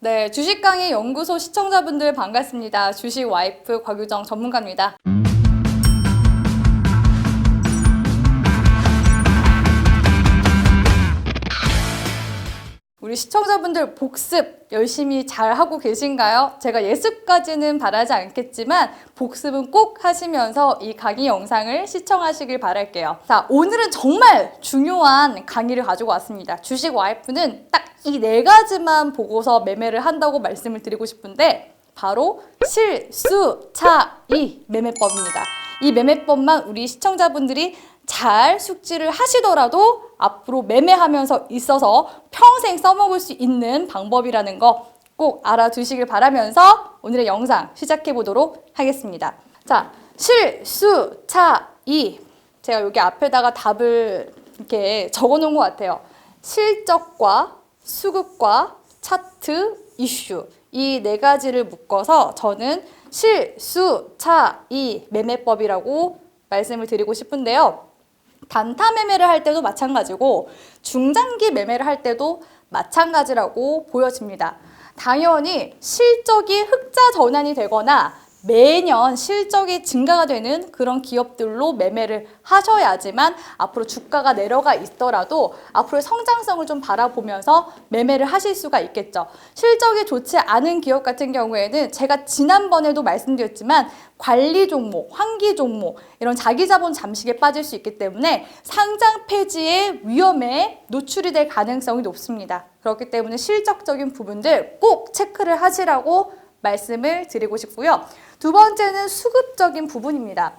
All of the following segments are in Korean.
네, 주식 강의 연구소 시청자분들 반갑습니다. 주식 와이프 곽유정 전문가입니다. 우리 시청자분들 복습 열심히 잘 하고 계신가요? 제가 예습까지는 바라지 않겠지만 복습은 꼭 하시면서 이 강의 영상을 시청하시길 바랄게요. 자, 오늘은 정말 중요한 강의를 가지고 왔습니다. 주식 와이프는 딱 이 4가지만 보고서 매매를 한다고 말씀을 드리고 싶은데 바로 실수, 차이, 매매법입니다. 이 매매법만 우리 시청자분들이 잘 숙지를 하시더라도 앞으로 매매하면서 있어서 평생 써먹을 수 있는 방법이라는 거 꼭 알아두시길 바라면서 오늘의 영상 시작해 보도록 하겠습니다. 자, 실수, 차이. 제가 여기 앞에다가 답을 이렇게 적어 놓은 것 같아요. 실적과 수급과 차트, 이슈. 이 4가지를 묶어서 저는 실수, 차이, 매매법이라고 말씀을 드리고 싶은데요. 단타 매매를 할 때도 마찬가지고 중장기 매매를 할 때도 마찬가지라고 보여집니다. 당연히 실적이 흑자 전환이 되거나 매년 실적이 증가가 되는 그런 기업들로 매매를 하셔야지만 앞으로 주가가 내려가 있더라도 앞으로의 성장성을 좀 바라보면서 매매를 하실 수가 있겠죠. 실적이 좋지 않은 기업 같은 경우에는 제가 지난번에도 말씀드렸지만 관리 종목, 환기 종목 이런 자기 자본 잠식에 빠질 수 있기 때문에 상장 폐지의 위험에 노출이 될 가능성이 높습니다. 그렇기 때문에 실적적인 부분들 꼭 체크를 하시라고 말씀을 드리고 싶고요. 두 번째는 수급적인 부분입니다.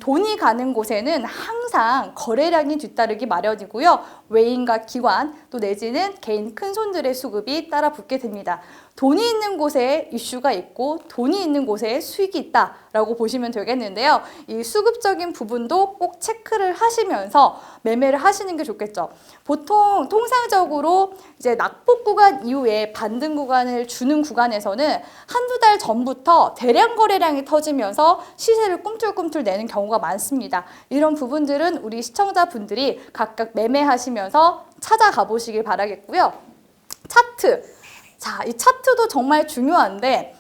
돈이 가는 곳에는 항상 거래량이 뒤따르기 마련이고요. 외인과 기관 또 내지는 개인 큰손들의 수급이 따라 붙게 됩니다. 돈이 있는 곳에 이슈가 있고 돈이 있는 곳에 수익이 있다라고 보시면 되겠는데요. 이 수급적인 부분도 꼭 체크를 하시면서 매매를 하시는 게 좋겠죠. 보통 통상적으로 이제 낙폭 구간 이후에 반등 구간을 주는 구간에서는 한두 달 전부터 대량 거래량이 터지면서 시세를 꿈틀꿈틀 내는 경우가 많습니다. 이런 부분들은 우리 시청자분들이 각각 매매하시면서 찾아가 보시길 바라겠고요. 차트. 자, 이 차트도 정말 중요한데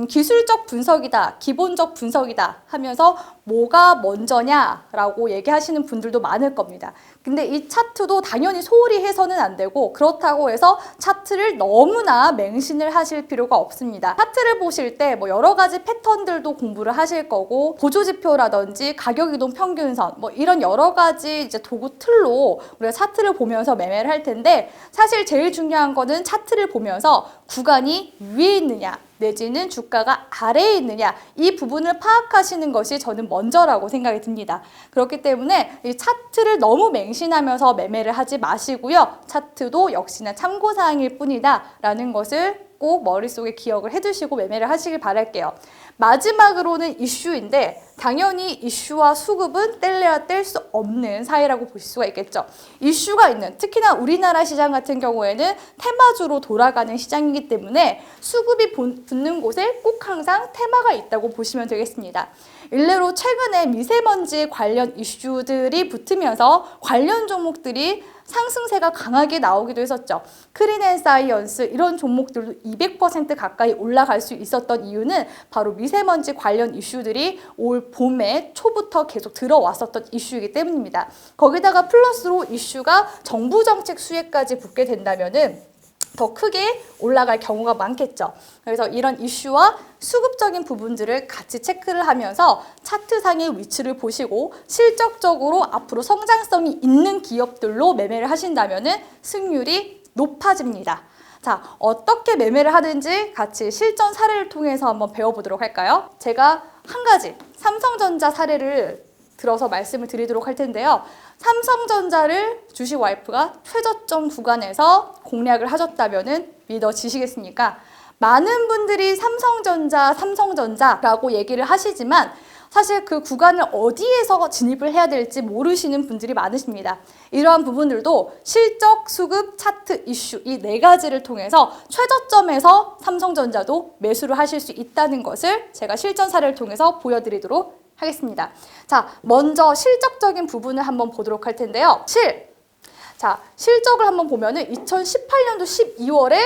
기술적 분석이다, 기본적 분석이다 하면서 뭐가 먼저냐라고 얘기하시는 분들도 많을 겁니다. 근데 이 차트도 당연히 소홀히 해서는 안 되고 그렇다고 해서 차트를 너무나 맹신을 하실 필요가 없습니다. 차트를 보실 때 뭐 여러 가지 패턴들도 공부를 하실 거고 보조지표라든지 가격이동 평균선 뭐 이런 여러 가지 이제 도구 틀로 우리가 차트를 보면서 매매를 할 텐데 사실 제일 중요한 거는 차트를 보면서 구간이 위에 있느냐 내지는 주가가 아래에 있느냐 이 부분을 파악하시는 것이 저는 먼저라고 생각이 듭니다. 그렇기 때문에 이 차트를 너무 맹신하면서 매매를 하지 마시고요. 차트도 역시나 참고사항일 뿐이다 라는 것을 꼭 머릿속에 기억을 해두시고 매매를 하시길 바랄게요. 마지막으로는 이슈인데 당연히 이슈와 수급은 뗄래야 뗄 수 없는 사이라고 보실 수가 있겠죠. 이슈가 있는 특히나 우리나라 시장 같은 경우에는 테마주로 돌아가는 시장이기 때문에 수급이 붙는 곳에 꼭 항상 테마가 있다고 보시면 되겠습니다. 일례로 최근에 미세먼지 관련 이슈들이 붙으면서 관련 종목들이 상승세가 강하게 나오기도 했었죠. 크린앤사이언스 이런 종목들도 200% 가까이 올라갈 수 있었던 이유는 바로 미세먼지 관련 이슈들이 올 봄에 초부터 계속 들어왔었던 이슈이기 때문입니다. 거기다가 플러스로 이슈가 정부 정책 수혜까지 붙게 된다면은 더 크게 올라갈 경우가 많겠죠. 그래서 이런 이슈와 수급적인 부분들을 같이 체크를 하면서 차트상의 위치를 보시고 실적적으로 앞으로 성장성이 있는 기업들로 매매를 하신다면 승률이 높아집니다. 자, 어떻게 매매를 하는지 같이 실전 사례를 통해서 한번 배워보도록 할까요? 제가 한 가지 삼성전자 사례를 들어서 말씀을 드리도록 할 텐데요. 삼성전자를 주식 와이프가 최저점 구간에서 공략을 하셨다면 믿어지시겠습니까? 많은 분들이 삼성전자라고 얘기를 하시지만 사실 그 구간을 어디에서 진입을 해야 될지 모르시는 분들이 많으십니다. 이러한 부분들도 실적, 수급, 차트, 이슈 이 4가지를 통해서 최저점에서 삼성전자도 매수를 하실 수 있다는 것을 제가 실전 사례를 통해서 보여드리도록 하겠습니다. 자, 먼저 실적적인 부분을 한번 보도록 할 텐데요. 실적을 한번 보면은 2018년도 12월에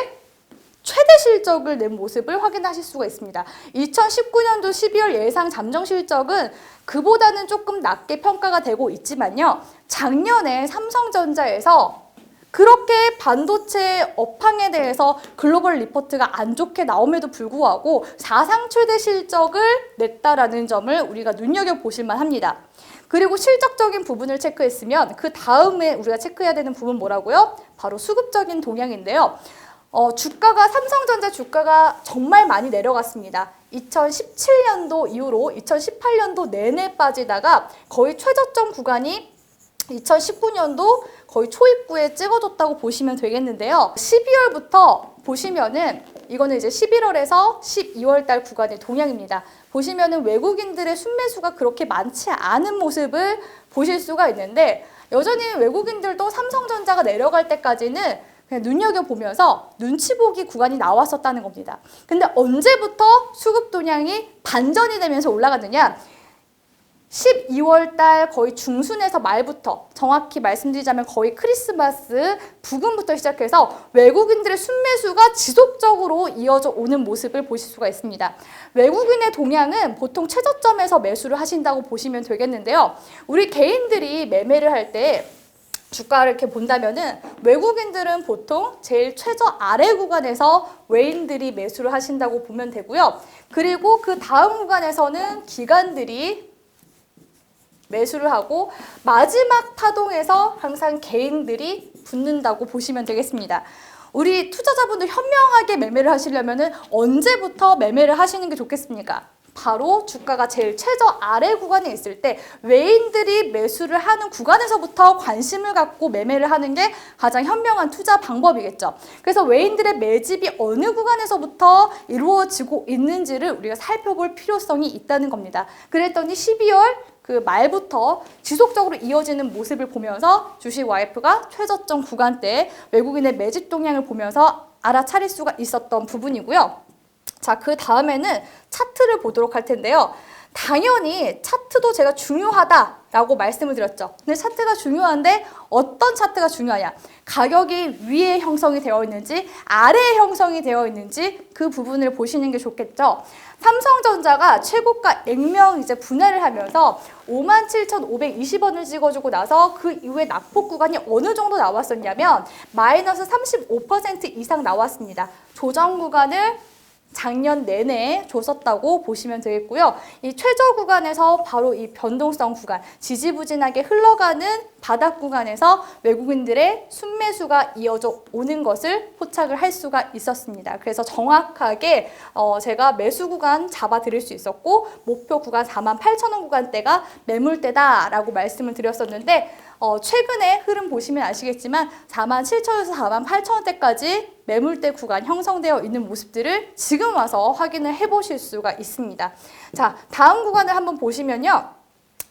최대 실적을 낸 모습을 확인하실 수가 있습니다. 2019년도 12월 예상 잠정 실적은 그보다는 조금 낮게 평가가 되고 있지만요. 작년에 삼성전자에서 그렇게 반도체 업황에 대해서 글로벌 리포트가 안 좋게 나옴에도 불구하고 사상 최대 실적을 냈다라는 점을 우리가 눈여겨보실만 합니다. 그리고 실적적인 부분을 체크했으면 그 다음에 우리가 체크해야 되는 부분 뭐라고요? 바로 수급적인 동향인데요. 주가가 삼성전자 주가가 정말 많이 내려갔습니다. 2017년도 이후로 2018년도 내내 빠지다가 거의 최저점 구간이 2019년도 거의 초입구에 찍어줬다고 보시면 되겠는데요. 12월부터 보시면은 이거는 이제 11월에서 12월 달 구간의 동향입니다. 보시면은 외국인들의 순매수가 그렇게 많지 않은 모습을 보실 수가 있는데 여전히 외국인들도 삼성전자가 내려갈 때까지는 그냥 눈여겨보면서 눈치 보기 구간이 나왔었다는 겁니다. 근데 언제부터 수급 동향이 반전이 되면서 올라가느냐? 12월 달 거의 중순에서 말부터 정확히 말씀드리자면 거의 크리스마스 부근부터 시작해서 외국인들의 순매수가 지속적으로 이어져 오는 모습을 보실 수가 있습니다. 외국인의 동향은 보통 최저점에서 매수를 하신다고 보시면 되겠는데요. 우리 개인들이 매매를 할 때 주가를 이렇게 본다면은 외국인들은 보통 제일 최저 아래 구간에서 외인들이 매수를 하신다고 보면 되고요. 그리고 그 다음 구간에서는 기관들이 매수를 하고 마지막 파동에서 항상 개인들이 붙는다고 보시면 되겠습니다. 우리 투자자분들 현명하게 매매를 하시려면 언제부터 매매를 하시는 게 좋겠습니까? 바로 주가가 제일 최저 아래 구간에 있을 때 외인들이 매수를 하는 구간에서부터 관심을 갖고 매매를 하는 게 가장 현명한 투자 방법이겠죠. 그래서 외인들의 매집이 어느 구간에서부터 이루어지고 있는지를 우리가 살펴볼 필요성이 있다는 겁니다. 그랬더니 12월 그 말부터 지속적으로 이어지는 모습을 보면서 주식 YF가 최저점 구간대 외국인의 매집 동향을 보면서 알아차릴 수가 있었던 부분이고요. 자, 그 다음에는 차트를 보도록 할 텐데요. 당연히 차트도 제가 중요하다라고 말씀을 드렸죠. 근데 차트가 중요한데 어떤 차트가 중요하냐? 가격이 위에 형성이 되어 있는지 아래에 형성이 되어 있는지 그 부분을 보시는 게 좋겠죠. 삼성전자가 최고가 액면 이제 분할을 하면서 57,520원을 찍어주고 나서 그 이후에 낙폭 구간이 어느 정도 나왔었냐면 마이너스 35% 이상 나왔습니다. 조정 구간을 작년 내내 줬었다고 보시면 되겠고요. 이 최저 구간에서 바로 이 변동성 구간, 지지부진하게 흘러가는 바닥 구간에서 외국인들의 순매수가 이어져 오는 것을 포착을 할 수가 있었습니다. 그래서 정확하게 제가 매수 구간 잡아드릴 수 있었고 목표 구간 48,000원 구간대가 매물대다라고 말씀을 드렸었는데 최근에 흐름 보시면 아시겠지만 47,000원에서 48,000원대까지 매물대 구간 형성되어 있는 모습들을 지금 와서 확인을 해보실 수가 있습니다. 자, 다음 구간을 한번 보시면요.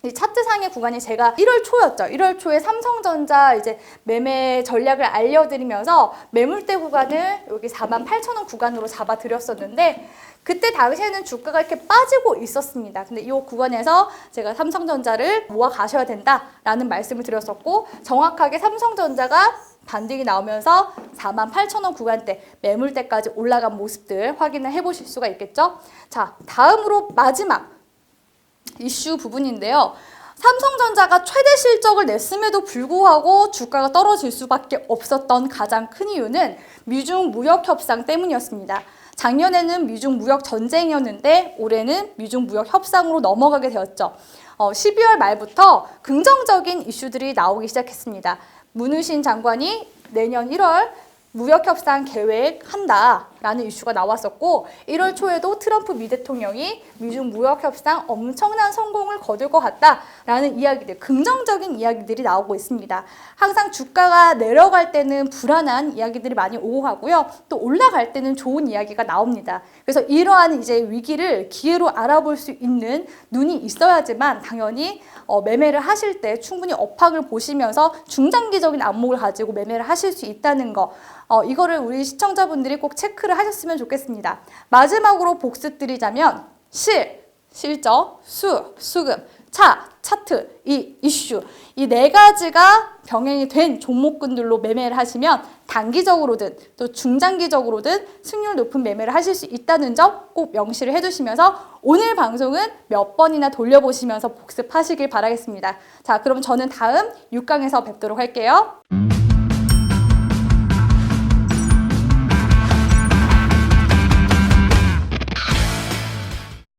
이 차트상의 구간이 제가 1월 초였죠. 1월 초에 삼성전자 이제 매매 전략을 알려드리면서 매물대 구간을 여기 48,000원 구간으로 잡아드렸었는데 그때 당시에는 주가가 이렇게 빠지고 있었습니다. 근데 이 구간에서 제가 삼성전자를 모아 가셔야 된다라는 말씀을 드렸었고 정확하게 삼성전자가 반등이 나오면서 48,000원 구간대 매물대까지 올라간 모습들 확인을 해보실 수가 있겠죠. 자, 다음으로 마지막 이슈 부분인데요. 삼성전자가 최대 실적을 냈음에도 불구하고 주가가 떨어질 수밖에 없었던 가장 큰 이유는 미중 무역 협상 때문이었습니다. 작년에는 미중 무역 전쟁이었는데 올해는 미중 무역 협상으로 넘어가게 되었죠. 12월 말부터 긍정적인 이슈들이 나오기 시작했습니다. 문우신 장관이 내년 1월 무역협상 계획한다라는 이슈가 나왔었고 1월 초에도 트럼프 미 대통령이 미중 무역협상 엄청난 성공을 거둘 것 같다라는 이야기들, 긍정적인 이야기들이 나오고 있습니다. 항상 주가가 내려갈 때는 불안한 이야기들이 많이 오고 가고요. 또 올라갈 때는 좋은 이야기가 나옵니다. 그래서 이러한 이제 위기를 기회로 알아볼 수 있는 눈이 있어야지만 당연히 매매를 하실 때 충분히 업황을 보시면서 중장기적인 안목을 가지고 매매를 하실 수 있다는 거 이거를 우리 시청자분들이 꼭 체크를 하셨으면 좋겠습니다. 마지막으로 복습 드리자면 실적, 수급, 차 차트, 이 이슈, 이 네 가지가 병행이 된 종목군들로 매매를 하시면 단기적으로든 또 중장기적으로든 승률 높은 매매를 하실 수 있다는 점 꼭 명시를 해두시면서 오늘 방송은 몇 번이나 돌려보시면서 복습하시길 바라겠습니다. 자, 그럼 저는 다음 6강에서 뵙도록 할게요.